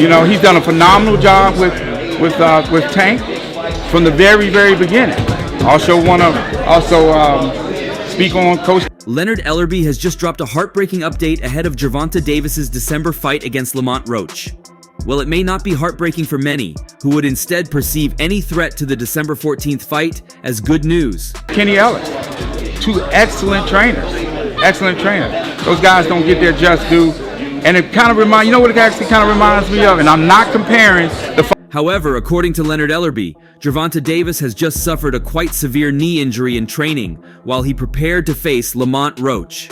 You know, he's done a phenomenal job with Tank from the very, very beginning. Also want to speak on Coach. Leonard Ellerbe has just dropped a heartbreaking update ahead of Gervonta Davis's December fight against Lamont Roach. Well, it may not be heartbreaking for many, who would instead perceive any threat to the December 14th fight as good news. Kenny Ellis, two excellent trainers. Excellent trainers. Those guys don't get their just due. And it kind of reminds, you know what it actually kind of reminds me of? And I'm not comparing the. However, according to Leonard Ellerbe, Gervonta Davis has just suffered a quite severe knee injury in training while he prepared to face Lamont Roach.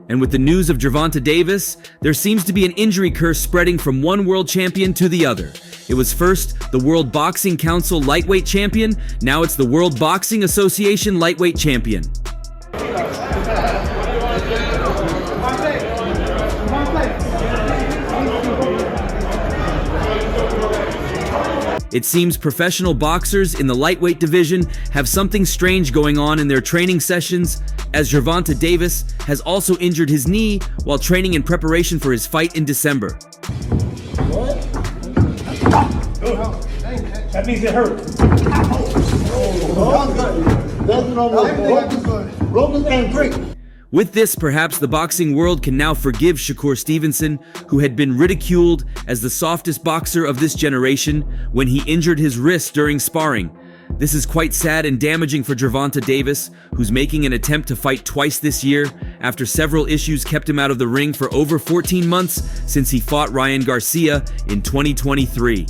And with the news of Gervonta Davis, there seems to be an injury curse spreading from one world champion to the other. It was first the World Boxing Council lightweight champion, now it's the World Boxing Association lightweight champion. It seems professional boxers in the lightweight division have something strange going on in their training sessions, as Gervonta Davis has also injured his knee while training in preparation for his fight in December. What? That means it hurt. With this, perhaps the boxing world can now forgive Shakur Stevenson, who had been ridiculed as the softest boxer of this generation when he injured his wrist during sparring. This is quite sad and damaging for Gervonta Davis, who's making an attempt to fight twice this year after several issues kept him out of the ring for over 14 months since he fought Ryan Garcia in 2023.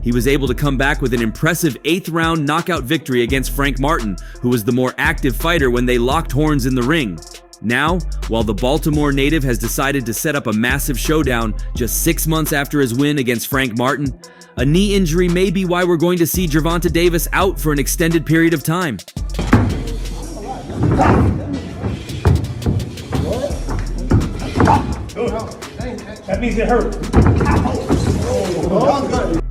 He was able to come back with an impressive 8th-round knockout victory against Frank Martin, who was the more active fighter when they locked horns in the ring. Now, while the Baltimore native has decided to set up a massive showdown just 6 months after his win against Frank Martin, a knee injury may be why we're going to see Gervonta Davis out for an extended period of time. That means it hurt.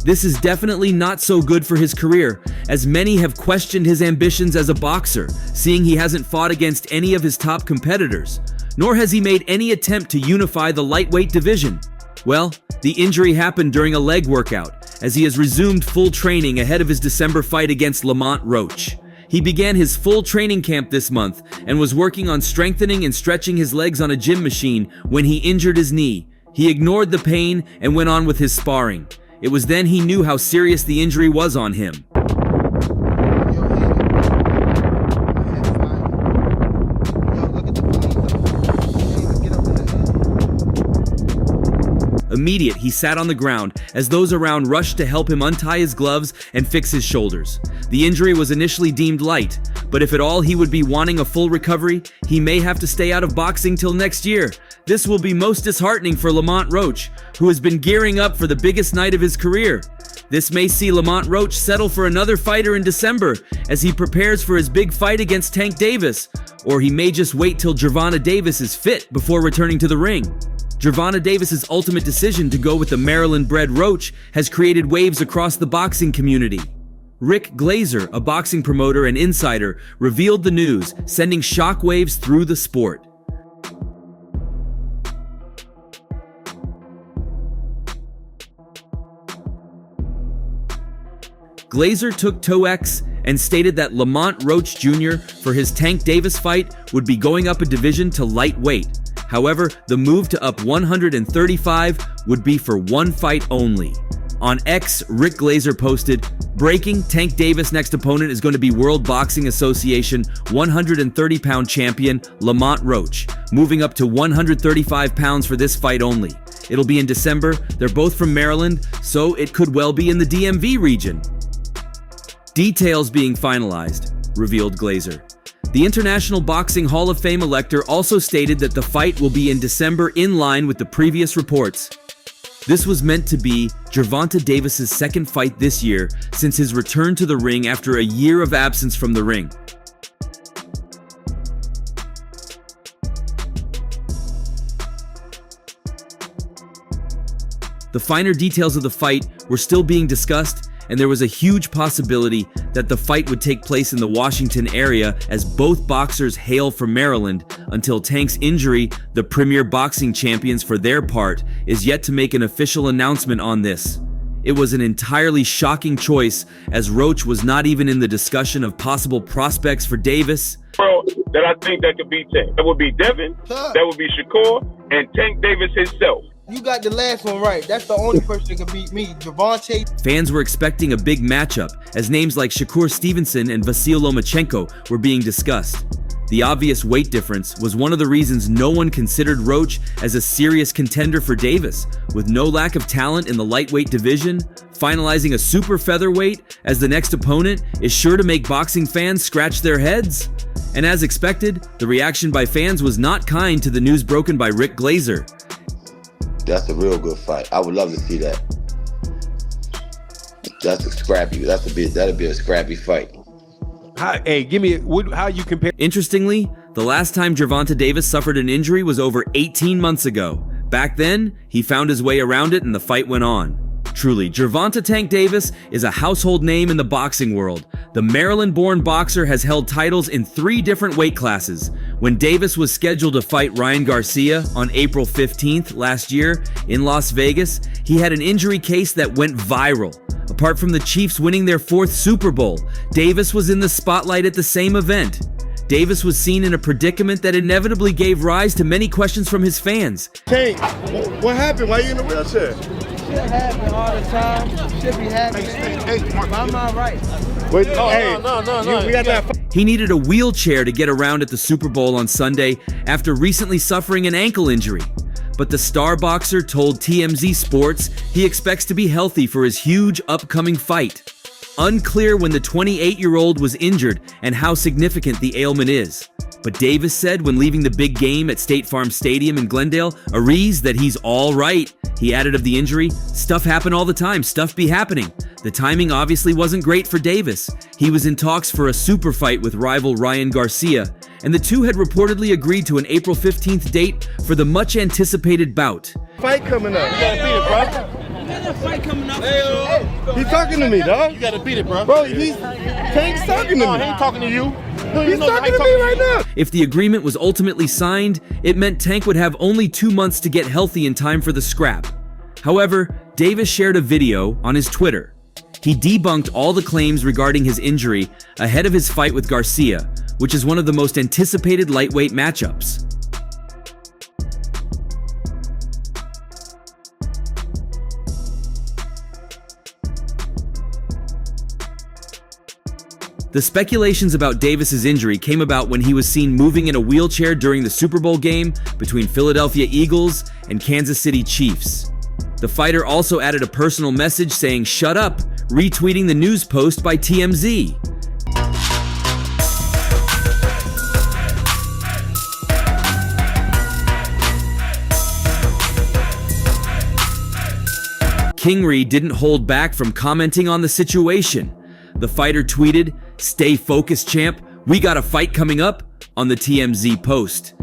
This is definitely not so good for his career, as many have questioned his ambitions as a boxer, seeing he hasn't fought against any of his top competitors, nor has he made any attempt to unify the lightweight division. Well, the injury happened during a leg workout, as he has resumed full training ahead of his December fight against Lamont Roach. He began his full training camp this month and was working on strengthening and stretching his legs on a gym machine when he injured his knee. He ignored the pain and went on with his sparring. It was then he knew how serious the injury was on him. Immediate, he sat on the ground as those around rushed to help him untie his gloves and fix his shoulders. The injury was initially deemed light, but if at all he would be wanting a full recovery, he may have to stay out of boxing till next year. This will be most disheartening for Lamont Roach, who has been gearing up for the biggest night of his career. This may see Lamont Roach settle for another fighter in December as he prepares for his big fight against Tank Davis, or he may just wait till Gervonta Davis is fit before returning to the ring. Gervonta Davis's ultimate decision to go with the Maryland-bred Roach has created waves across the boxing community. Rick Glazer, a boxing promoter and insider, revealed the news, sending shockwaves through the sport. Glazer took TOEX and stated that Lamont Roach Jr. for his Tank Davis fight would be going up a division to lightweight. However, the move to up 135 would be for one fight only. On X, Rick Glazer posted, "Breaking, Tank Davis' next opponent is going to be World Boxing Association 130-pound champion Lamont Roach, moving up to 135 pounds for this fight only. It'll be in December. They're both from Maryland, so it could well be in the DMV region." Details being finalized, revealed Glazer. The International Boxing Hall of Fame elector also stated that the fight will be in December in line with the previous reports. This was meant to be Gervonta Davis's second fight this year since his return to the ring after a year of absence from the ring. The finer details of the fight were still being discussed, and there was a huge possibility that the fight would take place in the Washington area as both boxers hail from Maryland, until Tank's injury. The premier boxing champions, for their part, is yet to make an official announcement on this. It was an entirely shocking choice, as Roach was not even in the discussion of possible prospects for Davis. That I think that could be Tank. That would be Devin, that would be Shakur, and Tank Davis himself. You got the last one right. That's the only person that can beat me, Gervonta. Fans were expecting a big matchup, as names like Shakur Stevenson and Vasil Lomachenko were being discussed. The obvious weight difference was one of the reasons no one considered Roach as a serious contender for Davis. With no lack of talent in the lightweight division, finalizing a super featherweight as the next opponent is sure to make boxing fans scratch their heads. And as expected, the reaction by fans was not kind to the news broken by Rick Glazer. That's a real good fight. I would love to see that. That's a scrappy. That'll be a scrappy fight. How you compare? Interestingly, the last time Gervonta Davis suffered an injury was over 18 months ago. Back then, he found his way around it and the fight went on. Truly, Gervonta "Tank" Davis is a household name in the boxing world. The Maryland-born boxer has held titles in 3 different weight classes. When Davis was scheduled to fight Ryan Garcia on April 15th last year in Las Vegas, he had an injury case that went viral. Apart from the Chiefs winning their 4th Super Bowl, Davis was in the spotlight at the same event. Davis was seen in a predicament that inevitably gave rise to many questions from his fans. Tank, what happened? Why are you in a wheelchair? Shit happen all the time. Shit be happening. I'm all right. Wait, No. We got that. He needed a wheelchair to get around at the Super Bowl on Sunday after recently suffering an ankle injury. But the star boxer told TMZ Sports he expects to be healthy for his huge upcoming fight. Unclear when the 28-year-old was injured and how significant the ailment is. But Davis said when leaving the big game at State Farm Stadium in Glendale, Ariz, that he's all right. He added of the injury, "Stuff happen all the time, stuff be happening." The timing obviously wasn't great for Davis. He was in talks for a super fight with rival Ryan Garcia, and the two had reportedly agreed to an April 15th date for the much-anticipated bout. Fight coming up. You gotta beat it, bro. There's a fight coming up. He's talking to me, dog. You gotta beat it, bro. Bro, Tank's talking to me. No, he ain't talking to you. He's talking to me right now. If the agreement was ultimately signed, it meant Tank would have only 2 months to get healthy in time for the scrap. However, Davis shared a video on his Twitter. He debunked all the claims regarding his injury ahead of his fight with Garcia, which is one of the most anticipated lightweight matchups. The speculations about Davis's injury came about when he was seen moving in a wheelchair during the Super Bowl game between Philadelphia Eagles and Kansas City Chiefs. The fighter also added a personal message saying "shut up," retweeting the news post by TMZ. Kingery didn't hold back from commenting on the situation. The fighter tweeted, "Stay focused, champ. We got a fight coming up," on the TMZ post.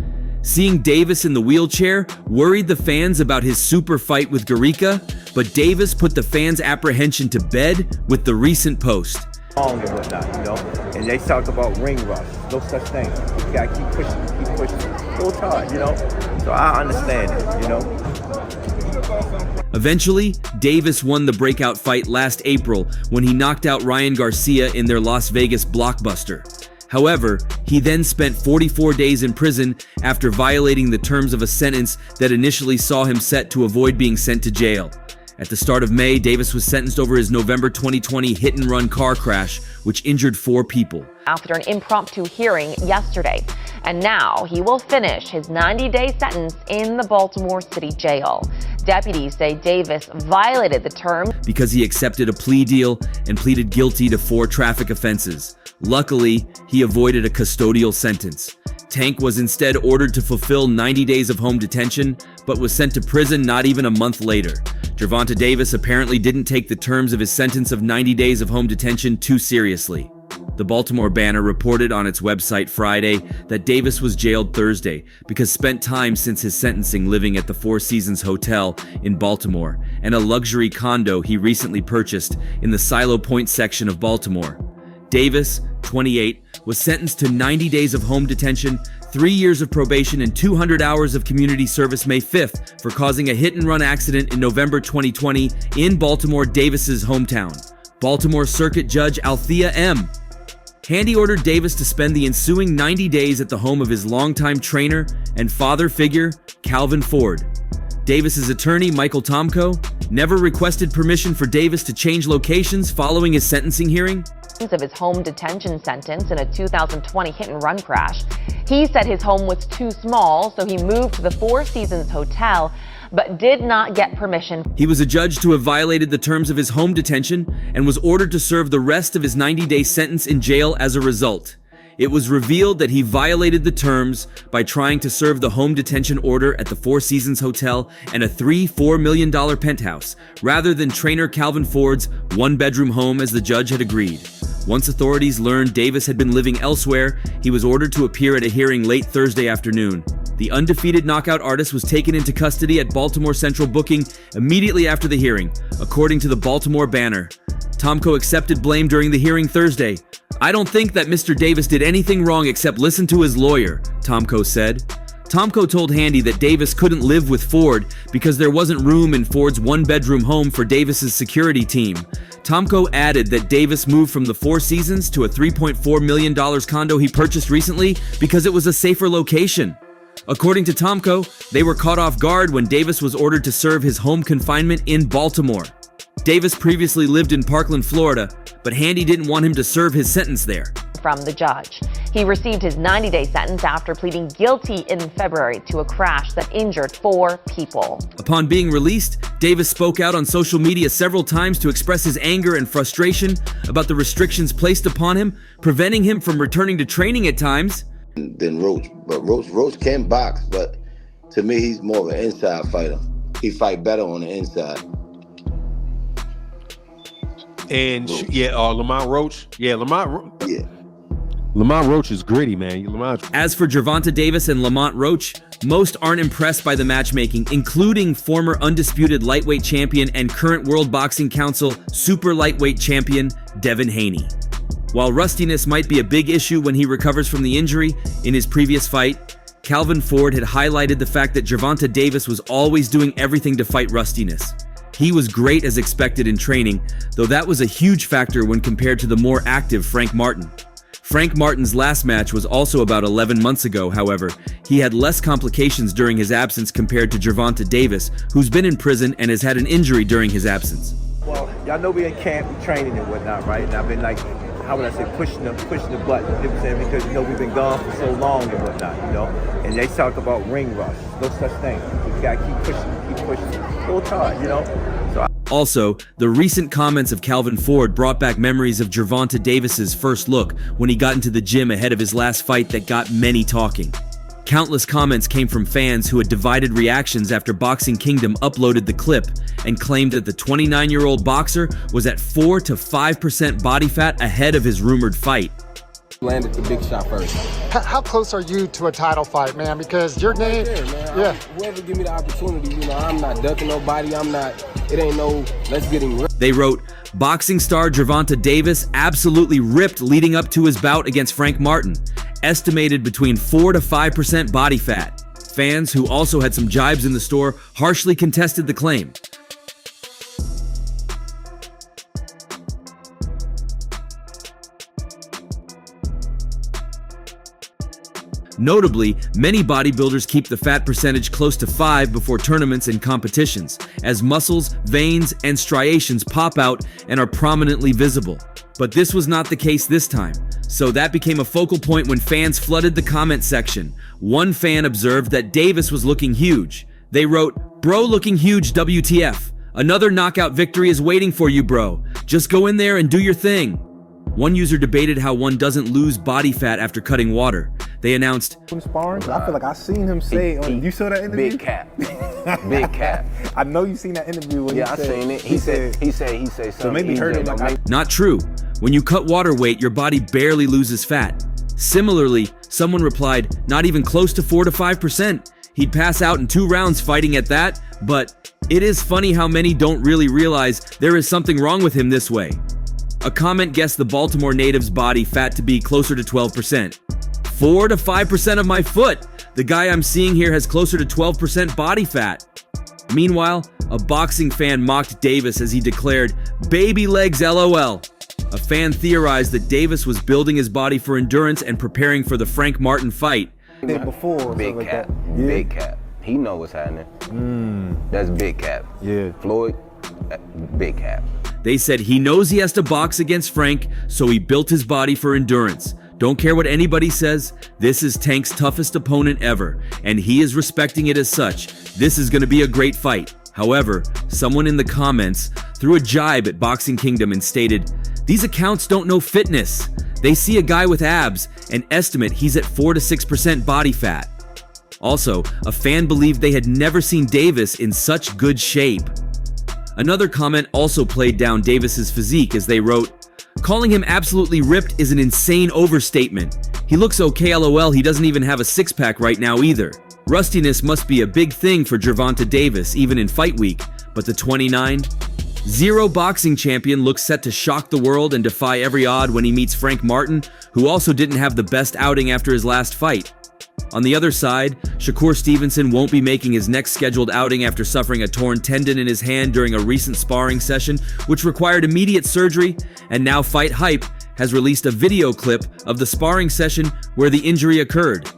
Seeing Davis in the wheelchair worried the fans about his super fight with Garika, but Davis put the fans' apprehension to bed with the recent post. And whatnot, and they talk about ring rust, no such thing. You gotta keep pushing, so hard, so I understand it, Eventually, Davis won the breakout fight last April when he knocked out Ryan Garcia in their Las Vegas blockbuster. However, he then spent 44 days in prison after violating the terms of a sentence that initially saw him set to avoid being sent to jail. At the start of May, Davis was sentenced over his November 2020 hit-and-run car crash, which injured 4 people. After an impromptu hearing yesterday, and now he will finish his 90-day sentence in the Baltimore City jail. Deputies say Davis violated the terms because he accepted a plea deal and pleaded guilty to 4 traffic offenses. Luckily, he avoided a custodial sentence. Tank was instead ordered to fulfill 90 days of home detention, but was sent to prison not even a month later. Gervonta Davis apparently didn't take the terms of his sentence of 90 days of home detention too seriously. The Baltimore Banner reported on its website Friday that Davis was jailed Thursday because spent time since his sentencing living at the Four Seasons Hotel in Baltimore and a luxury condo he recently purchased in the Silo Point section of Baltimore. Davis, 28, was sentenced to 90 days of home detention, 3 years of probation, and 200 hours of community service May 5th for causing a hit-and-run accident in November 2020 in Baltimore, Davis's hometown. Baltimore Circuit Judge Althea M. Handy ordered Davis to spend the ensuing 90 days at the home of his longtime trainer and father figure, Calvin Ford. Davis's attorney, Michael Tomko, never requested permission for Davis to change locations following his sentencing hearing. Of his home detention sentence in a 2020 hit-and-run crash. He said his home was too small, so he moved to the Four Seasons Hotel, but did not get permission. He was adjudged to have violated the terms of his home detention and was ordered to serve the rest of his 90-day sentence in jail as a result. It was revealed that he violated the terms by trying to serve the home detention order at the Four Seasons Hotel and a $4 million penthouse, rather than trainer Calvin Ford's one-bedroom home as the judge had agreed. Once authorities learned Davis had been living elsewhere, he was ordered to appear at a hearing late Thursday afternoon. The undefeated knockout artist was taken into custody at Baltimore Central Booking immediately after the hearing, according to the Baltimore Banner. Tomko accepted blame during the hearing Thursday. "I don't think that Mr. Davis did anything wrong except listen to his lawyer," Tomko said. Tomko told Handy that Davis couldn't live with Ford because there wasn't room in Ford's one-bedroom home for Davis's security team. Tomko added that Davis moved from the Four Seasons to a $3.4 million condo he purchased recently because it was a safer location. According to Tomko, they were caught off guard when Davis was ordered to serve his home confinement in Baltimore. Davis previously lived in Parkland, Florida, but Handy didn't want him to serve his sentence there. From the judge. He received his 90-day sentence after pleading guilty in February to a crash that injured 4 people. Upon being released, Davis spoke out on social media several times to express his anger and frustration about the restrictions placed upon him, preventing him from returning to training at times. Than Roach, but Roach can box, but to me, he's more of an inside fighter. He fight better on the inside. And Lamont Roach. Yeah, Yeah. Lamont Roach is gritty, man. As for Gervonta Davis and Lamont Roach, most aren't impressed by the matchmaking, including former undisputed lightweight champion and current World Boxing Council super lightweight champion Devin Haney. While rustiness might be a big issue when he recovers from the injury in his previous fight, Calvin Ford had highlighted the fact that Gervonta Davis was always doing everything to fight rustiness. He was great as expected in training, though that was a huge factor when compared to the more active Frank Martin. Frank Martin's last match was also about 11 months ago, however. He had less complications during his absence compared to Gervonta Davis, who's been in prison and has had an injury during his absence. Well, y'all know we in camp, we training and whatnot, right? And I've been like, how would I say, pushing the button, you know what I'm saying? Because, we've been gone for so long and whatnot, And they talk about ring rush, no such thing. We gotta keep pushing, go hard, Also, the recent comments of Calvin Ford brought back memories of Gervonta Davis's first look when he got into the gym ahead of his last fight that got many talking. Countless comments came from fans who had divided reactions after Boxing Kingdom uploaded the clip and claimed that the 29-year-old boxer was at 4 to 5% body fat ahead of his rumored fight. Landed the big shot first. How close are you to a title fight, man? Because your name, man. Whoever give me the opportunity, I'm not ducking nobody. It ain't no, let's get him. They wrote, boxing star Gervonta Davis absolutely ripped leading up to his bout against Frank Martin, estimated between 4 to 5% body fat. Fans, who also had some jibes in the store, harshly contested the claim. Notably, many bodybuilders keep the fat percentage close to 5 before tournaments and competitions, as muscles, veins, and striations pop out and are prominently visible. But this was not the case this time, so that became a focal point when fans flooded the comment section. One fan observed that Davis was looking huge. They wrote, "Bro looking huge, WTF. Another knockout victory is waiting for you, bro. Just go in there and do your thing." One user debated how one doesn't lose body fat after cutting water. They announced, Sparring, I feel like I seen him say you saw that interview? Big cap. Big cap. I know you seen that interview when I seen it. He said something. So maybe heard him like not true. When you cut water weight, your body barely loses fat. Similarly, someone replied, not even close to 4 to 5%. He'd pass out in 2 rounds fighting at that, but it is funny how many don't really realize there is something wrong with him this way. A comment guessed the Baltimore native's body fat to be closer to 12%. 4 to 5% of my foot. The guy I'm seeing here has closer to 12% body fat. Meanwhile, a boxing fan mocked Davis as he declared, "Baby legs LOL." A fan theorized that Davis was building his body for endurance and preparing for the Frank Martin fight. Before, Big like cap. that. Big cap. He know what's happening. That's big cap. Yeah. Floyd, big cap. They said he knows he has to box against Frank, so he built his body for endurance. Don't care what anybody says, this is Tank's toughest opponent ever, and he is respecting it as such. This is going to be a great fight. However, someone in the comments threw a jibe at Boxing Kingdom and stated, "These accounts don't know fitness. They see a guy with abs and estimate he's at 4 to 6% body fat." Also, a fan believed they had never seen Davis in such good shape. Another comment also played down Davis's physique as they wrote, "Calling him absolutely ripped is an insane overstatement. He looks okay LOL, he doesn't even have a six-pack right now either. Rustiness must be a big thing for Gervonta Davis, even in fight week, but the 29-0 boxing champion looks set to shock the world and defy every odd when he meets Frank Martin, who also didn't have the best outing after his last fight." On the other side, Shakur Stevenson won't be making his next scheduled outing after suffering a torn tendon in his hand during a recent sparring session, which required immediate surgery, and now Fight Hype has released a video clip of the sparring session where the injury occurred.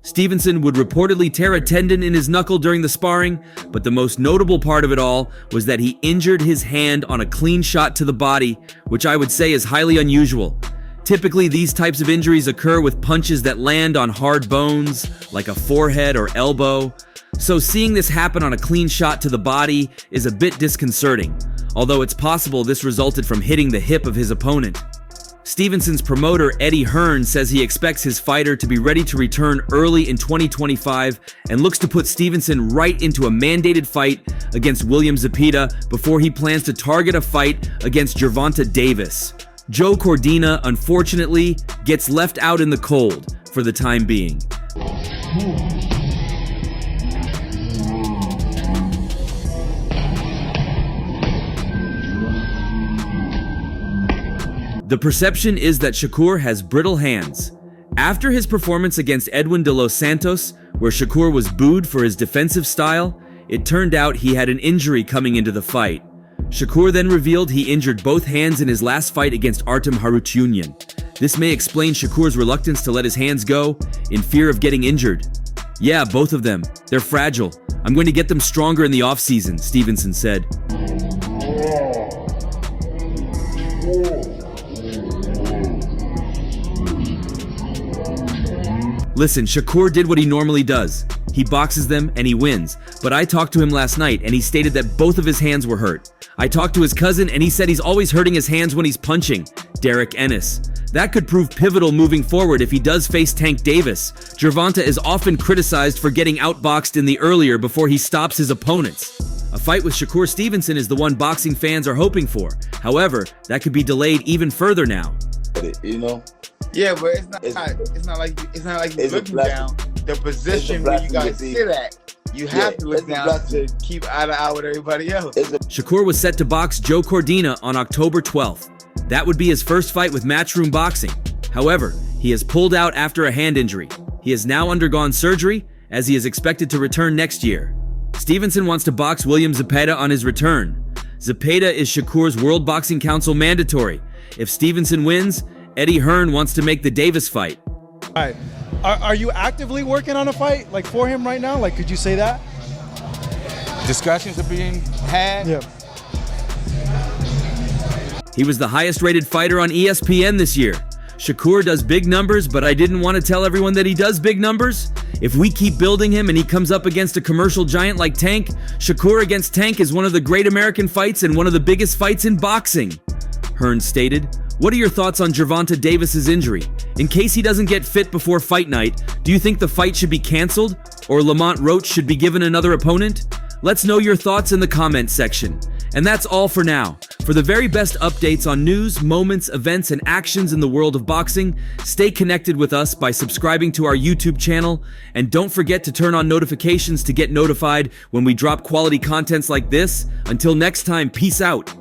Stevenson would reportedly tear a tendon in his knuckle during the sparring, but the most notable part of it all was that he injured his hand on a clean shot to the body, which I would say is highly unusual. Typically, these types of injuries occur with punches that land on hard bones, like a forehead or elbow. So seeing this happen on a clean shot to the body is a bit disconcerting, although it's possible this resulted from hitting the hip of his opponent. Stevenson's promoter, Eddie Hearn, says he expects his fighter to be ready to return early in 2025 and looks to put Stevenson right into a mandated fight against William Zepeda before he plans to target a fight against Gervonta Davis. Joe Cordina, unfortunately, gets left out in the cold for the time being. The perception is that Shakur has brittle hands. After his performance against Edwin de los Santos, where Shakur was booed for his defensive style, it turned out he had an injury coming into the fight. Shakur then revealed he injured both hands in his last fight against Artem Harutyunyan. This may explain Shakur's reluctance to let his hands go, in fear of getting injured. "Yeah, both of them. They're fragile. I'm going to get them stronger in the offseason," Stevenson said. Listen, Shakur did what he normally does. He boxes them and he wins. But I talked to him last night and he stated that both of his hands were hurt. I talked to his cousin and he said he's always hurting his hands when he's punching. Derek Ennis. That could prove pivotal moving forward if he does face Tank Davis. Gervonta is often criticized for getting outboxed in the earlier before he stops his opponents. A fight with Shakur Stevenson is the one boxing fans are hoping for. However, that could be delayed even further now. You know? Yeah, but it's not like you're looking down. The position where you guys sit at, you have to look down to keep eye to eye with everybody else. Shakur was set to box Joe Cordina on October 12th. That would be his first fight with Matchroom Boxing. However, he has pulled out after a hand injury. He has now undergone surgery, as he is expected to return next year. Stevenson wants to box William Zepeda on his return. Zepeda is Shakur's World Boxing Council mandatory. If Stevenson wins, Eddie Hearn wants to make the Davis fight. All right. Are you actively working on a fight, like, for him right now? Like, could you say that? Discussions are being had. Yeah. He was the highest rated fighter on ESPN this year. Shakur does big numbers, but I didn't want to tell everyone that he does big numbers. If we keep building him and he comes up against a commercial giant like Tank, Shakur against Tank is one of the great American fights and one of the biggest fights in boxing, Hearn stated. What are your thoughts on Gervonta Davis's injury? In case he doesn't get fit before fight night, do you think the fight should be canceled? Or Lamont Roach should be given another opponent? Let's know your thoughts in the comments section. And that's all for now. For the very best updates on news, moments, events, and actions in the world of boxing, stay connected with us by subscribing to our YouTube channel, and don't forget to turn on notifications to get notified when we drop quality contents like this. Until next time, peace out.